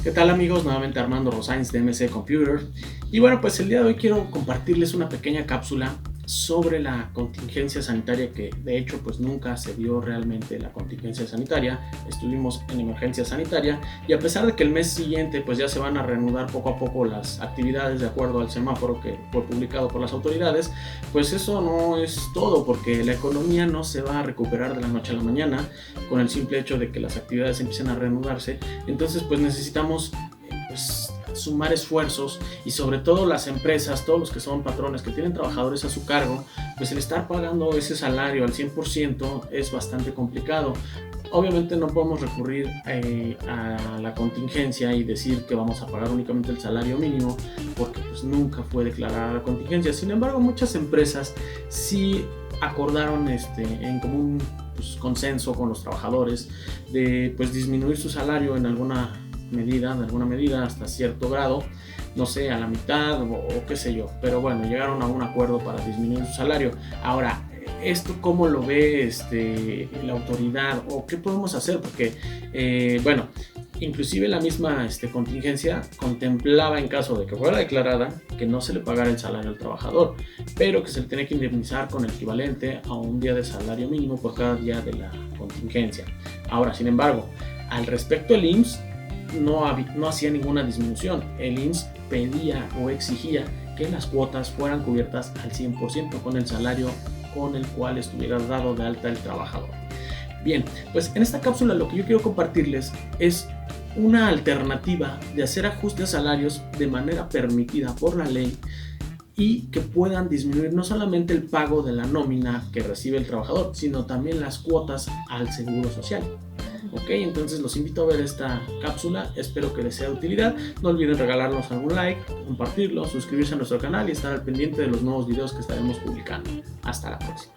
¿Qué tal amigos? Nuevamente Armando Rosains de MC Computer. Y bueno, pues el día de hoy quiero compartirles una pequeña cápsula sobre la contingencia sanitaria, que de hecho pues nunca se vio realmente la contingencia sanitaria. Estuvimos en emergencia sanitaria y a pesar de que el mes siguiente pues ya se van a reanudar poco a poco las actividades de acuerdo al semáforo que fue publicado por las autoridades, pues eso no es todo, porque la economía no se va a recuperar de la noche a la mañana con el simple hecho de que las actividades empiecen a reanudarse. Entonces pues necesitamos sumar esfuerzos, y sobre todo las empresas, todos los que son patrones que tienen trabajadores a su cargo, pues el estar pagando ese salario al 100% es bastante complicado. Obviamente no podemos recurrir a la contingencia y decir que vamos a pagar únicamente el salario mínimo, porque pues nunca fue declarada la contingencia. Sin embargo, muchas empresas sí acordaron en común consenso con los trabajadores de pues disminuir su salario en alguna medida hasta cierto grado, no sé, a la mitad o qué sé yo, pero bueno, llegaron a un acuerdo para disminuir su salario. Ahora, ¿esto cómo lo ve la autoridad o qué podemos hacer? Porque, bueno, inclusive la misma contingencia contemplaba, en caso de que fuera declarada, que no se le pagara el salario al trabajador, pero que se le tenía que indemnizar con el equivalente a un día de salario mínimo por cada día de la contingencia. Ahora, sin embargo, al respecto, el IMSS no hacía ninguna disminución. El IMSS pedía o exigía que las cuotas fueran cubiertas al 100% con el salario con el cual estuviera dado de alta el trabajador. Bien, pues en esta cápsula lo que yo quiero compartirles es una alternativa de hacer ajustes a salarios de manera permitida por la ley y que puedan disminuir no solamente el pago de la nómina que recibe el trabajador, sino también las cuotas al seguro social. Ok, entonces los invito a ver esta cápsula, espero que les sea de utilidad. No olviden regalarnos algún like, compartirlo, suscribirse a nuestro canal y estar al pendiente de los nuevos videos que estaremos publicando. Hasta la próxima.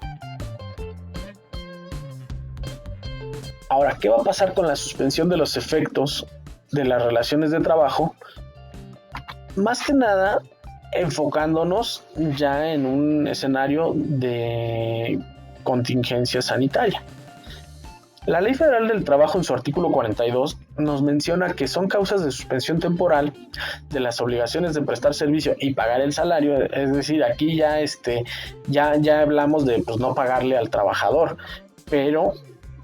Ahora, ¿qué va a pasar con la suspensión de los efectos de las relaciones de trabajo? Más que nada, enfocándonos ya en un escenario de contingencia sanitaria. La Ley Federal del Trabajo, en su artículo 42, nos menciona que son causas de suspensión temporal de las obligaciones de prestar servicio y pagar el salario. Es decir, aquí ya hablamos de no pagarle al trabajador, pero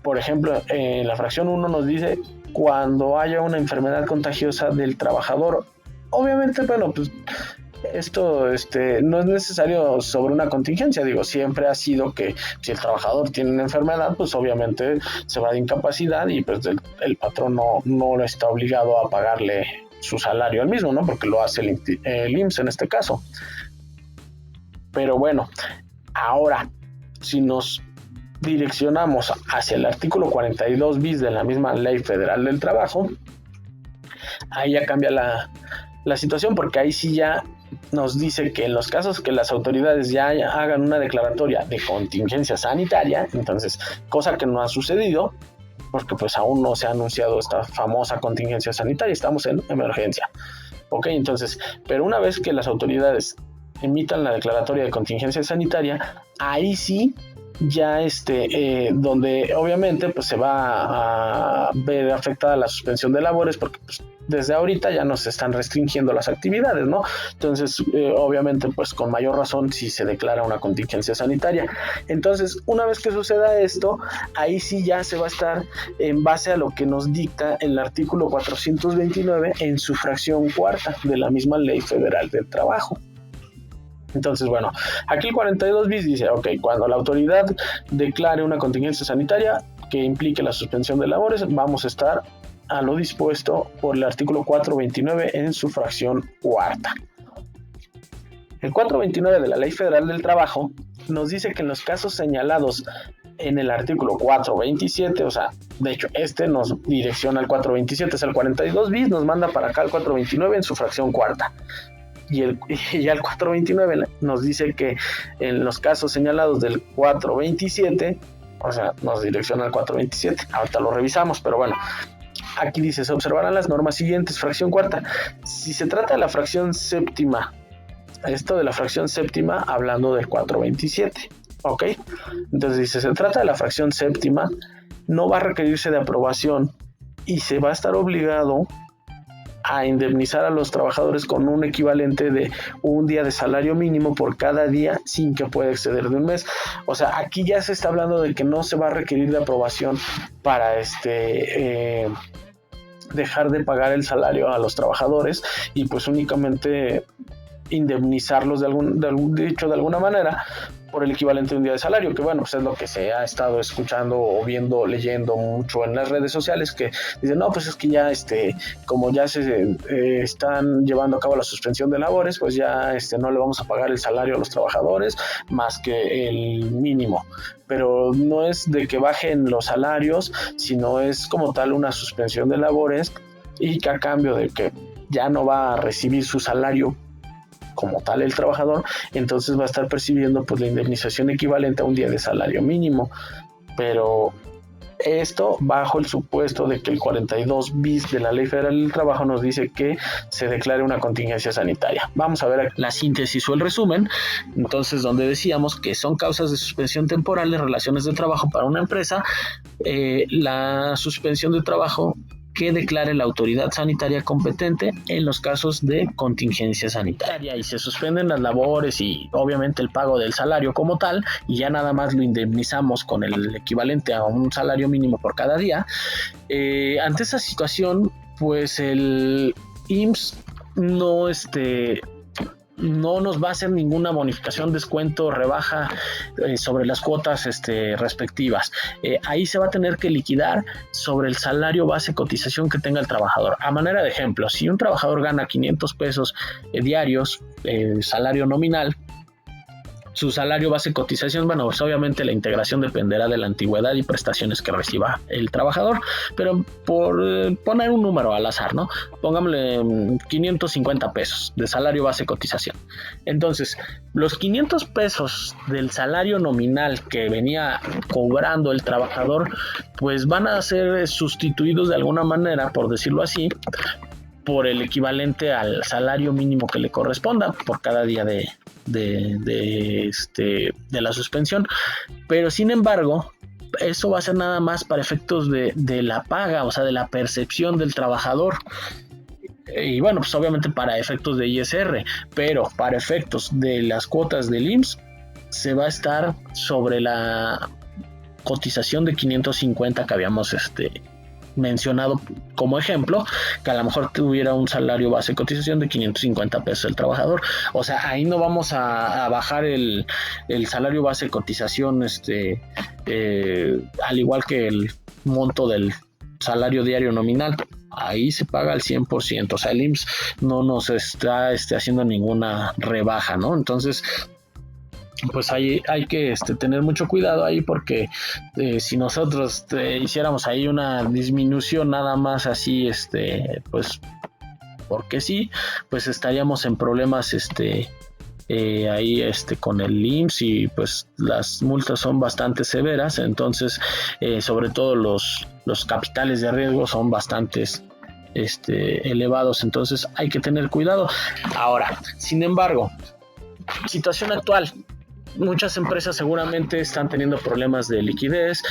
por ejemplo, en la fracción 1 nos dice cuando haya una enfermedad contagiosa del trabajador. Obviamente, esto no es necesario sobre una contingencia. Siempre ha sido que si el trabajador tiene una enfermedad, pues obviamente se va de incapacidad y pues el patrón no está obligado a pagarle su salario al mismo, ¿no? Porque lo hace el IMSS en este caso. Pero bueno, ahora, si nos direccionamos hacia el artículo 42 bis de la misma Ley Federal del Trabajo, ahí ya cambia la situación, porque ahí sí ya nos dice que en los casos que las autoridades ya hagan una declaratoria de contingencia sanitaria, entonces, cosa que no ha sucedido, porque pues aún no se ha anunciado esta famosa contingencia sanitaria, estamos en emergencia. Ok, entonces, pero una vez que las autoridades emitan la declaratoria de contingencia sanitaria, ahí sí ya donde obviamente pues se va a ver afectada la suspensión de labores, porque pues desde ahorita ya nos están restringiendo las actividades, ¿no? Entonces obviamente pues con mayor razón si se declara una contingencia sanitaria. Entonces una vez que suceda esto, ahí sí ya se va a estar en base a lo que nos dicta el artículo 429 en su fracción cuarta de la misma Ley Federal del Trabajo. Entonces, bueno, aquí el 42 bis dice, ok, cuando la autoridad declare una contingencia sanitaria que implique la suspensión de labores, vamos a estar a lo dispuesto por el artículo 429 en su fracción cuarta. El 429 de la Ley Federal del Trabajo nos dice que en los casos señalados en el artículo 427, o sea, de hecho, nos direcciona al 427, es el 42 bis, nos manda para acá el 429 en su fracción cuarta. Y ya el 429 nos dice que en los casos señalados del 427, o sea, nos direcciona al 427, ahorita lo revisamos, pero bueno, aquí dice, se observarán las normas siguientes. Fracción cuarta, si se trata de la fracción séptima, esto de la fracción séptima hablando del 427, ¿ok? Entonces dice, se trata de la fracción séptima, no va a requerirse de aprobación y se va a estar obligado a indemnizar a los trabajadores con un equivalente de un día de salario mínimo por cada día sin que pueda exceder de un mes. O sea, aquí ya se está hablando de que no se va a requerir de aprobación para dejar de pagar el salario a los trabajadores y pues únicamente indemnizarlos de alguna manera por el equivalente de un día de salario, que bueno, pues es lo que se ha estado escuchando o viendo, leyendo mucho en las redes sociales, que dicen, no, pues es que ya como ya se están llevando a cabo la suspensión de labores, pues ya no le vamos a pagar el salario a los trabajadores más que el mínimo. Pero no es de que bajen los salarios, sino es como tal una suspensión de labores, y que a cambio de que ya no va a recibir su salario como tal el trabajador, entonces va a estar percibiendo pues la indemnización equivalente a un día de salario mínimo. Pero esto bajo el supuesto de que el 42 bis de la Ley Federal del Trabajo nos dice que se declare una contingencia sanitaria. Vamos a ver la síntesis o el resumen. Entonces, donde decíamos que son causas de suspensión temporal de relaciones de trabajo para una empresa, la suspensión de trabajo que declare la autoridad sanitaria competente en los casos de contingencia sanitaria, y se suspenden las labores y obviamente el pago del salario como tal, y ya nada más lo indemnizamos con el equivalente a un salario mínimo por cada día. Ante esa situación, pues el IMSS no nos va a hacer ninguna bonificación, descuento, rebaja sobre las cuotas respectivas. Ahí se va a tener que liquidar sobre el salario base cotización que tenga el trabajador. A manera de ejemplo, si un trabajador gana 500 pesos diarios, salario nominal, su salario base cotización, bueno, pues obviamente la integración dependerá de la antigüedad y prestaciones que reciba el trabajador, pero por poner un número al azar, ¿no? Pongámosle 550 pesos de salario base cotización. Entonces, los 500 pesos del salario nominal que venía cobrando el trabajador, pues van a ser sustituidos de alguna manera, por decirlo así, por el equivalente al salario mínimo que le corresponda por cada día de la suspensión. Pero sin embargo, eso va a ser nada más para efectos de la paga, o sea, de la percepción del trabajador. Y bueno, pues obviamente para efectos de ISR, pero para efectos de las cuotas del IMSS se va a estar sobre la cotización de 550 que habíamos mencionado como ejemplo, que a lo mejor tuviera un salario base de cotización de 550 pesos el trabajador. O sea, ahí no vamos a bajar el salario base de cotización al igual que el monto del salario diario nominal. Ahí se paga al 100%, o sea, el IMSS no nos está haciendo ninguna rebaja, ¿no? Entonces, pues hay que tener mucho cuidado ahí, porque si nosotros hiciéramos ahí una disminución nada más así, pues porque sí, pues estaríamos en problemas ahí con el IMSS, y pues las multas son bastante severas. Entonces sobre todo los capitales de riesgo son bastantes elevados, entonces hay que tener cuidado. Ahora, sin embargo, situación actual, muchas empresas seguramente están teniendo problemas de liquidez,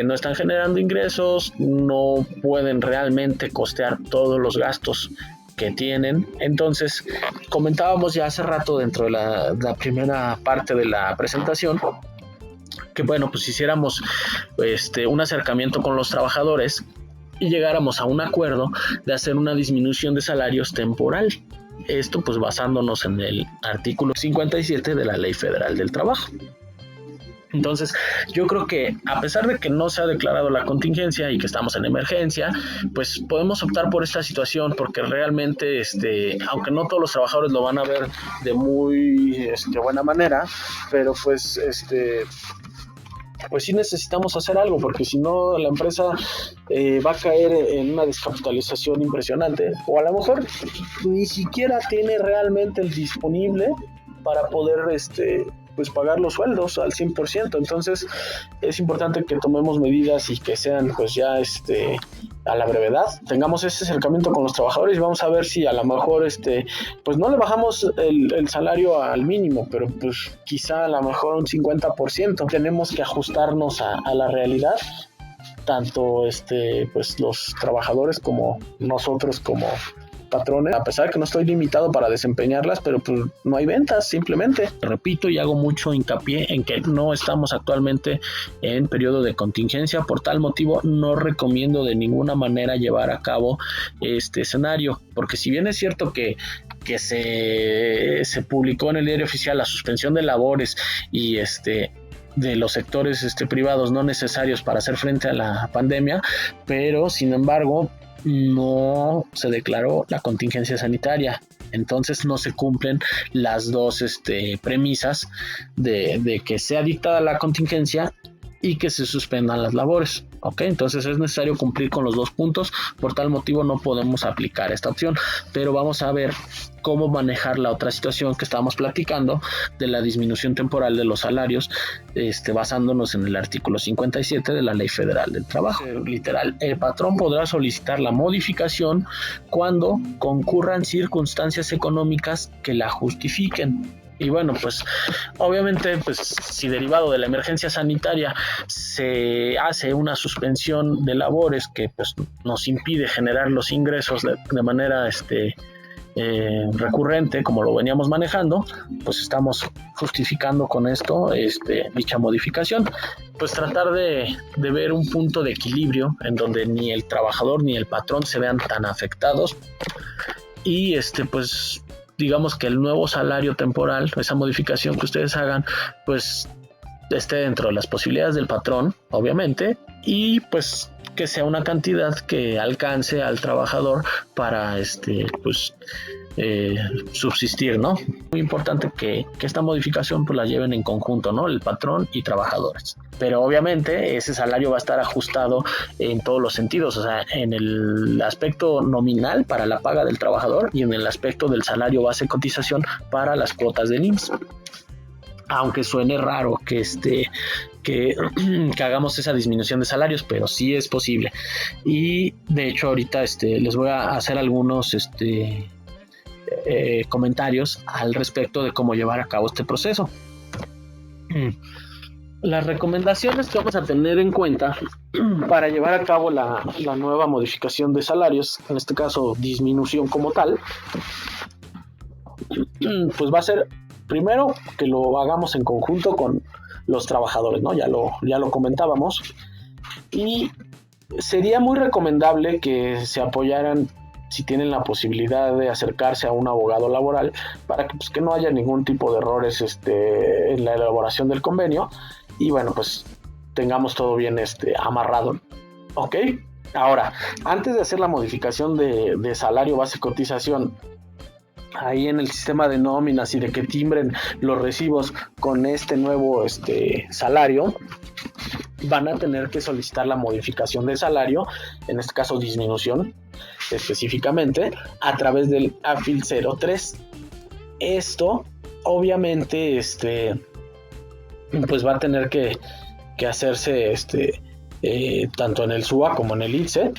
no están generando ingresos, no pueden realmente costear todos los gastos que tienen. Entonces, comentábamos ya hace rato dentro de la primera parte de la presentación que, bueno, pues hiciéramos un acercamiento con los trabajadores y llegáramos a un acuerdo de hacer una disminución de salarios temporal. Esto pues basándonos en el artículo 57 de la Ley Federal del Trabajo. Entonces, yo creo que a pesar de que no se ha declarado la contingencia y que estamos en emergencia, pues podemos optar por esta situación, porque realmente, aunque no todos los trabajadores lo van a ver de muy buena manera, pero pues sí necesitamos hacer algo, porque si no la empresa va a caer en una descapitalización impresionante, o a lo mejor ni siquiera tiene realmente el disponible para poder pues pagar los sueldos al 100%. Entonces es importante que tomemos medidas y que sean pues ya a la brevedad. Tengamos ese acercamiento con los trabajadores y vamos a ver si a lo mejor pues no le bajamos el salario al mínimo, pero pues quizá a lo mejor un 50%. Tenemos que ajustarnos a la realidad, tanto pues los trabajadores como nosotros como patrones, a pesar de que no estoy limitado para desempeñarlas, pero pues no hay ventas simplemente. Repito y hago mucho hincapié en que no estamos actualmente en periodo de contingencia, por tal motivo no recomiendo de ninguna manera llevar a cabo este escenario, porque si bien es cierto que se publicó en el diario oficial la suspensión de labores y de los sectores privados no necesarios para hacer frente a la pandemia, pero sin embargo no se declaró la contingencia sanitaria. Entonces no se cumplen las dos premisas de que sea dictada la contingencia y que se suspendan las labores. ¿Ok? Entonces es necesario cumplir con los dos puntos, por tal motivo no podemos aplicar esta opción, pero vamos a ver cómo manejar la otra situación que estábamos platicando de la disminución temporal de los salarios, basándonos en el artículo 57 de la Ley Federal del Trabajo. Literal, el patrón podrá solicitar la modificación cuando concurran circunstancias económicas que la justifiquen. Y bueno, pues obviamente, pues si derivado de la emergencia sanitaria se hace una suspensión de labores que pues nos impide generar los ingresos de manera recurrente, como lo veníamos manejando, pues estamos justificando con esto dicha modificación. Pues tratar de ver un punto de equilibrio en donde ni el trabajador ni el patrón se vean tan afectados y pues digamos que el nuevo salario temporal, esa modificación que ustedes hagan, pues esté dentro de las posibilidades del patrón, obviamente, y pues que sea una cantidad que alcance al trabajador para subsistir, ¿no? Muy importante que esta modificación pues la lleven en conjunto, ¿no? El patrón y trabajadores. Pero obviamente ese salario va a estar ajustado en todos los sentidos, o sea, en el aspecto nominal para la paga del trabajador y en el aspecto del salario base de cotización para las cuotas del IMSS. Aunque suene raro que hagamos esa disminución de salarios, pero sí es posible. Y de hecho ahorita les voy a hacer algunos comentarios al respecto de cómo llevar a cabo este proceso. Las recomendaciones que vamos a tener en cuenta para llevar a cabo la nueva modificación de salarios, en este caso disminución como tal, pues va a ser primero que lo hagamos en conjunto con los trabajadores, ¿no? Ya lo comentábamos, y sería muy recomendable que se apoyaran, si tienen la posibilidad, de acercarse a un abogado laboral para que no haya ningún tipo de errores en la elaboración del convenio y bueno, pues tengamos todo bien amarrado. ¿Ok? Ahora, antes de hacer la modificación de salario base cotización ahí en el sistema de nóminas y de que timbren los recibos con este nuevo salario, van a tener que solicitar la modificación del salario, en este caso disminución específicamente, a través del AFIL 03. Esto obviamente pues va a tener que hacerse tanto en el SUA como en el ITSE.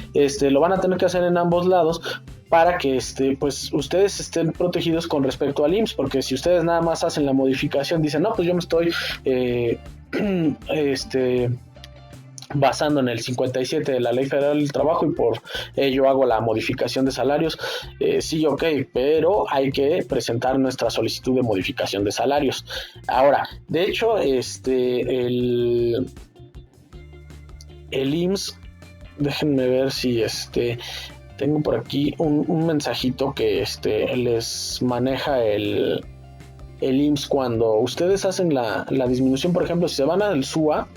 Lo van a tener que hacer en ambos lados para que pues ustedes estén protegidos con respecto al IMSS, porque si ustedes nada más hacen la modificación, dicen no, pues yo me estoy basando en el 57 de la Ley Federal del Trabajo y por ello hago la modificación de salarios, sí, ok, pero hay que presentar nuestra solicitud de modificación de salarios. Ahora, de hecho, el IMSS, déjenme ver si tengo por aquí un mensajito que les maneja el IMSS cuando ustedes hacen la disminución. Por ejemplo, si se van al SUA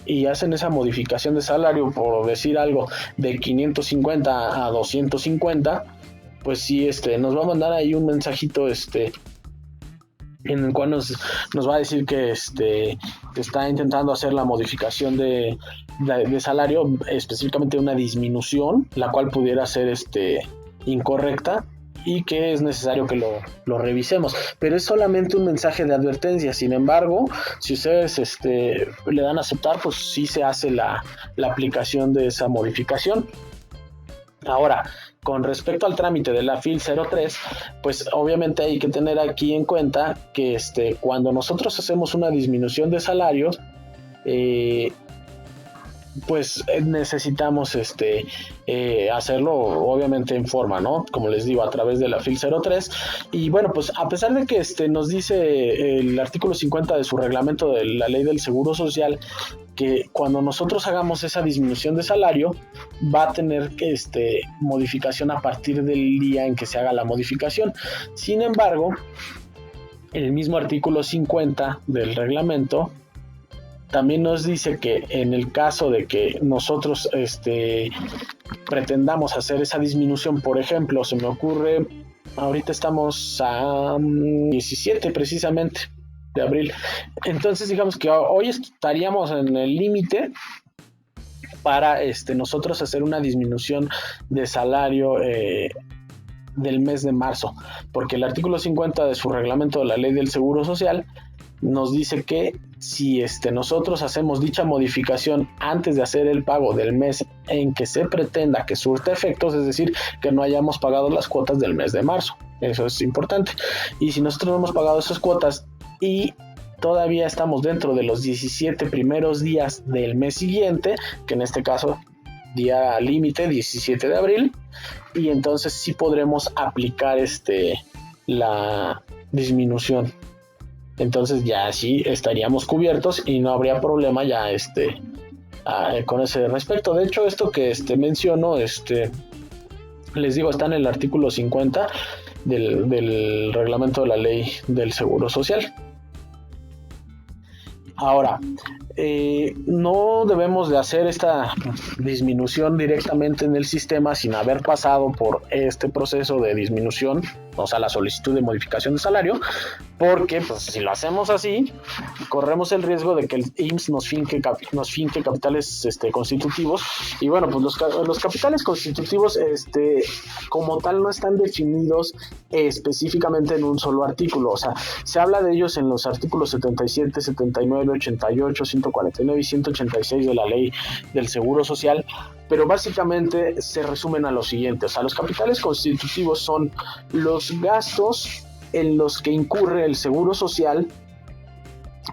y hacen esa modificación de salario, por decir algo, de 550 a 250, pues sí, nos va a mandar ahí un mensajito en el cual nos va a decir que está intentando hacer la modificación de salario, específicamente una disminución, la cual pudiera ser incorrecta y que es necesario que lo revisemos, pero es solamente un mensaje de advertencia. Sin embargo, si ustedes le dan a aceptar, pues sí se hace la aplicación de esa modificación. Ahora, con respecto al trámite de la FIL 03, pues obviamente hay que tener aquí en cuenta que cuando nosotros hacemos una disminución de salarios, pues necesitamos hacerlo obviamente en forma, ¿no? Como les digo, a través de la FIL 03. Y bueno, pues a pesar de que nos dice el artículo 50 de su reglamento de la ley del Seguro Social, que cuando nosotros hagamos esa disminución de salario va a tener que modificación a partir del día en que se haga la modificación. Sin embargo, el mismo artículo 50 del reglamento también nos dice que en el caso de que nosotros pretendamos hacer esa disminución, por ejemplo, se me ocurre, ahorita estamos a 17 precisamente de abril, entonces digamos que hoy estaríamos en el límite para nosotros hacer una disminución de salario del mes de marzo, porque el artículo 50 de su reglamento de la ley del Seguro Social nos dice que si nosotros hacemos dicha modificación antes de hacer el pago del mes en que se pretenda que surta efectos, es decir, que no hayamos pagado las cuotas del mes de marzo, eso es importante. Y si nosotros no hemos pagado esas cuotas y todavía estamos dentro de los 17 primeros días del mes siguiente, que en este caso día límite 17 de abril, y entonces sí podremos aplicar la disminución. Entonces ya sí estaríamos cubiertos y no habría problema ya con ese respecto. De hecho, esto que menciono, les digo, está en el artículo 50 del reglamento de la ley del Seguro Social. Ahora, no debemos de hacer esta disminución directamente en el sistema sin haber pasado por este proceso de disminución, o sea, la solicitud de modificación de salario, porque pues, si lo hacemos así, corremos el riesgo de que el IMSS nos finque capitales constitutivos. Y bueno, pues los capitales constitutivos como tal no están definidos específicamente en un solo artículo. O sea, se habla de ellos en los artículos 77, 79, 88, 149 y 186 de la ley del Seguro Social, pero básicamente se resumen a lo siguiente. O sea, los capitales constitutivos son los gastos en los que incurre el Seguro Social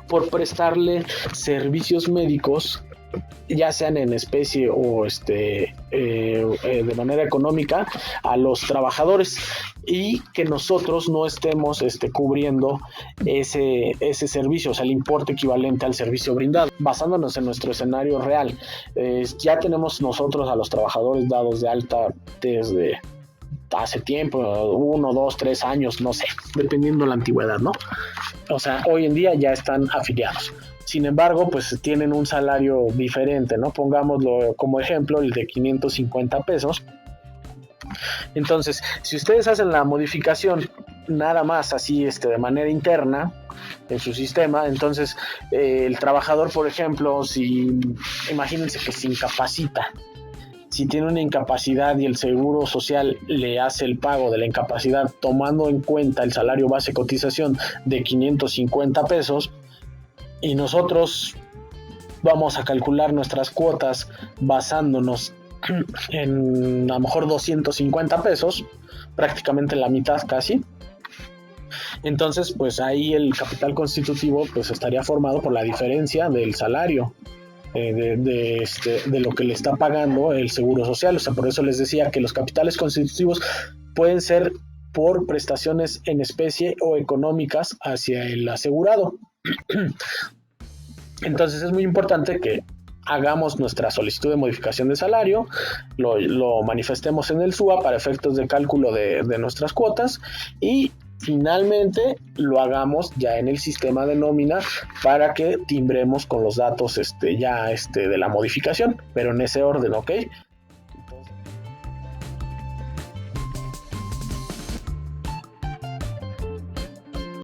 por prestarle servicios médicos, ya sean en especie o de manera económica, a los trabajadores, y que nosotros no estemos cubriendo ese servicio, o sea, el importe equivalente al servicio brindado. Basándonos en nuestro escenario real, ya tenemos nosotros a los trabajadores dados de alta desde hace tiempo, 1, 2, 3 años, no sé, dependiendo la antigüedad, ¿no? O sea, hoy en día ya están afiliados. Sin embargo, pues tienen un salario diferente, ¿no? Pongámoslo como ejemplo, el de 550 pesos. Entonces, si ustedes hacen la modificación nada más así de manera interna en su sistema, entonces el trabajador, por ejemplo, imagínense que se incapacita, si tiene una incapacidad y el Seguro Social le hace el pago de la incapacidad tomando en cuenta el salario base cotización de 550 pesos, y nosotros vamos a calcular nuestras cuotas basándonos en a lo mejor 250 pesos, prácticamente la mitad casi. Entonces, pues ahí el capital constitutivo pues estaría formado por la diferencia del salario de lo que le está pagando el Seguro Social. O sea, por eso les decía que los capitales constitutivos pueden ser por prestaciones en especie o económicas hacia el asegurado. Entonces es muy importante que hagamos nuestra solicitud de modificación de salario, lo manifestemos en el SUA para efectos de cálculo de nuestras cuotas, y finalmente lo hagamos ya en el sistema de nómina para que timbremos con los datos de la modificación, pero en ese orden, ¿ok?